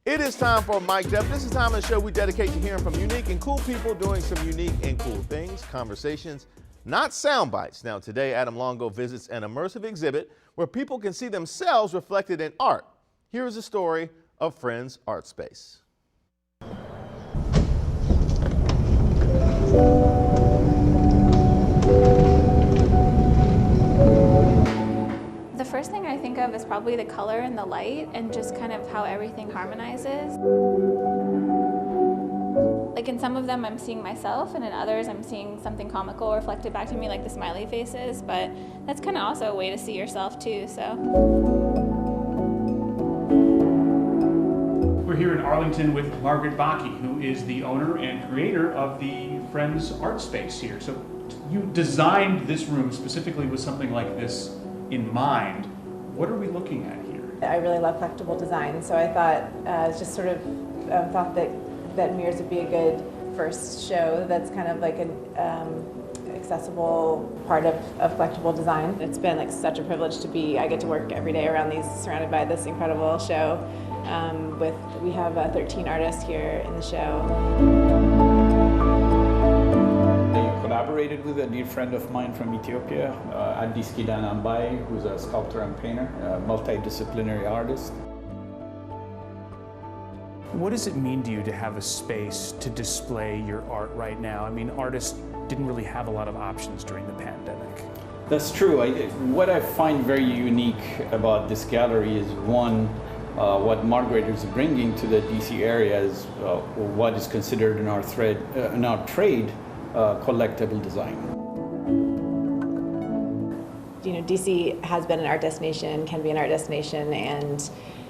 It is time for Mic'd Up. This is time of the show we dedicate to hearing from unique and cool people doing some unique and cool things, conversations, not sound bites. Now today, Adam Longo visits an immersive exhibit where people can see themselves reflected in art. Here is a story of Friends Art Space. The first thing I think of is probably the color and the light and just kind of how everything harmonizes. Like in some of them I'm seeing myself, and in others I'm seeing something comical reflected back to me, like the smiley faces, but that's kind of also a way to see yourself too, so. We're here in Arlington with Margaret Bakke, who is the owner and creator of the Friends Art Space here. So you designed this room specifically with something like this in mind. What are we looking at here? I really love collectible design, so I thought just sort of thought that mirrors would be a good first show that's kind of like an accessible part of collectible design. It's been like such a privilege to be, I get to work every day around these, surrounded by this incredible show. We have 13 artists here in the show. Collaborated with a dear friend of mine from Ethiopia, Addis Kidan Ambai, who's a sculptor and painter, a multidisciplinary artist. What does it mean to you to have a space to display your art right now? I mean, artists didn't really have a lot of options during the pandemic. That's true. What I find very unique about this gallery is one, what Margaret is bringing to the DC area is what is considered in our trade collectible design. You know, DC has been an art destination, can be an art destination, and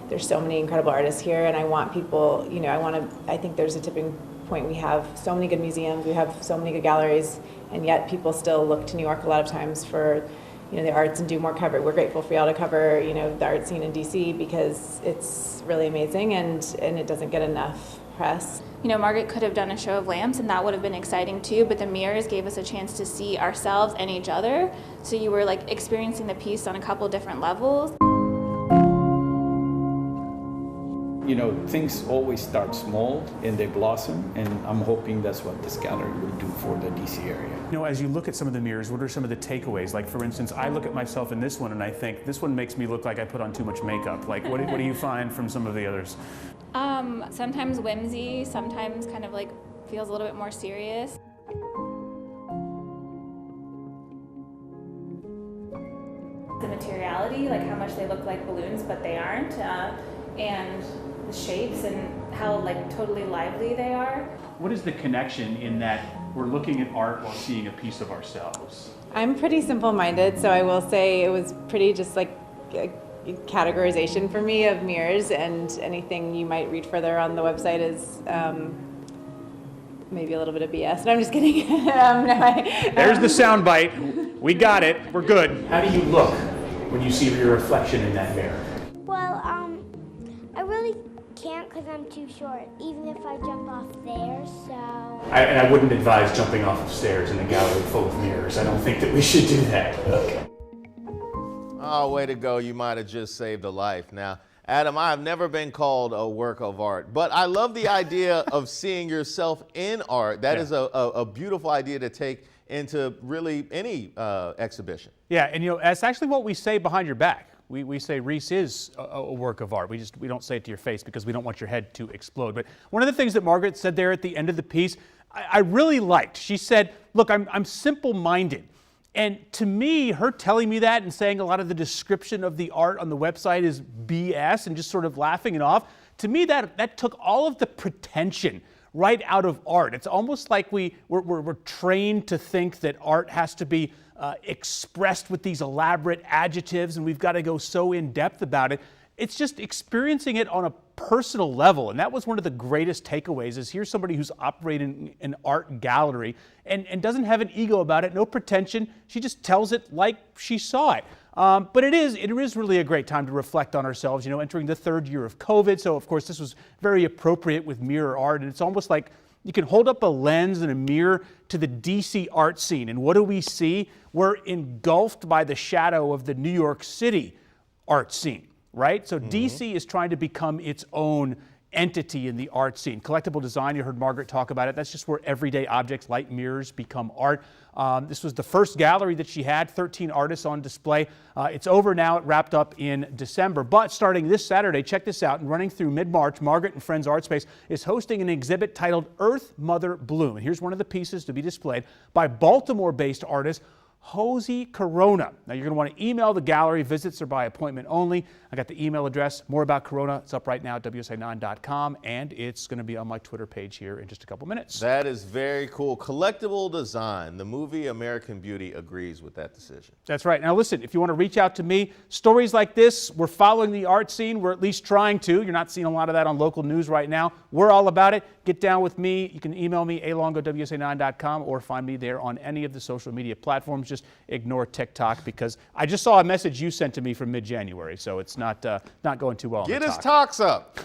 there's so many incredible artists here, and I want people, you know, I think there's a tipping point. We have so many good museums, we have so many good galleries, and yet people still look to New York a lot of times for, you know, the arts and do more coverage. We're grateful for y'all to cover, you know, the art scene in DC because it's really amazing and it doesn't get enough press. You know, Margaret could have done a show of lamps and that would have been exciting too, but the mirrors gave us a chance to see ourselves and each other. So you were like experiencing the piece on a couple different levels. You know, things always start small and they blossom, and I'm hoping that's what this gallery will do for the DC area. You know, as you look at some of the mirrors, what are some of the takeaways? Like, for instance, I look at myself in this one and I think, this one makes me look like I put on too much makeup. Like, what do you find from some of the others? Sometimes whimsy, sometimes kind of like feels a little bit more serious. The materiality, like how much they look like balloons, but they aren't, and the shapes and how like totally lively they are. What is the connection in that we're looking at art while seeing a piece of ourselves? I'm pretty simple-minded, so I will say it was pretty just like a categorization for me of mirrors, and anything you might read further on the website is maybe a little bit of BS. No, I'm just kidding. There's the sound bite. We got it. We're good. How do you look when you see your reflection in that mirror? Well, I really can't because I'm too short, even if I jump off there, so... And I wouldn't advise jumping off of stairs in a gallery full of mirrors. I don't think that we should do that. Okay. Oh, way to go. You might have just saved a life. Now, Adam, I have never been called a work of art, but I love the idea of seeing yourself in art. That is a beautiful idea to take into really any exhibition. Yeah, and you know, that's actually what we say behind your back. We say Reese is a work of art. We don't say it to your face because we don't want your head to explode. But one of the things that Margaret said there at the end of the piece, I really liked. She said, look, I'm simple-minded. And to me, her telling me that and saying a lot of the description of the art on the website is BS and just sort of laughing it off, to me that took all of the pretension right out of art. It's almost like we're trained to think that art has to be expressed with these elaborate adjectives and we've got to go so in depth about it. It's just experiencing it on a personal level, and that was one of the greatest takeaways, is here's somebody who's operating an art gallery and doesn't have an ego about it, no pretension. She just tells it like she saw it. But it is really a great time to reflect on ourselves, you know, entering the third year of COVID, so of course this was very appropriate with mirror art, and it's almost like you can hold up a lens and a mirror to the DC art scene, and what do we see? We're engulfed by the shadow of the New York City art scene. Right? So DC is trying to become its own entity in the art scene. Collectible design, you heard Margaret talk about it. That's just where everyday objects like mirrors become art. This was the first gallery that she had, 13 artists on display. It's over now. It wrapped up in December. But starting this Saturday, check this out, and running through mid-March, Margaret and Friends Art Space is hosting an exhibit titled Earth, Mother, Bloom. And here's one of the pieces to be displayed by Baltimore-based artist Josie Corona. Now, you're going to want to email the gallery. Visits are by appointment only. I got the email address. More about Corona. It's up right now at WSA9.com, and it's going to be on my Twitter page here in just a couple minutes. That is very cool. Collectible design. The movie American Beauty agrees with that decision. That's right. Now, listen, if you want to reach out to me, stories like this, we're following the art scene. We're at least trying to. You're not seeing a lot of that on local news right now. We're all about it. Get down with me. You can email me, alongo@wsa9.com, or find me there on any of the social media platforms. Just ignore TikTok, because I just saw a message you sent to me from mid-January, so it's not going too well. Get his talks up.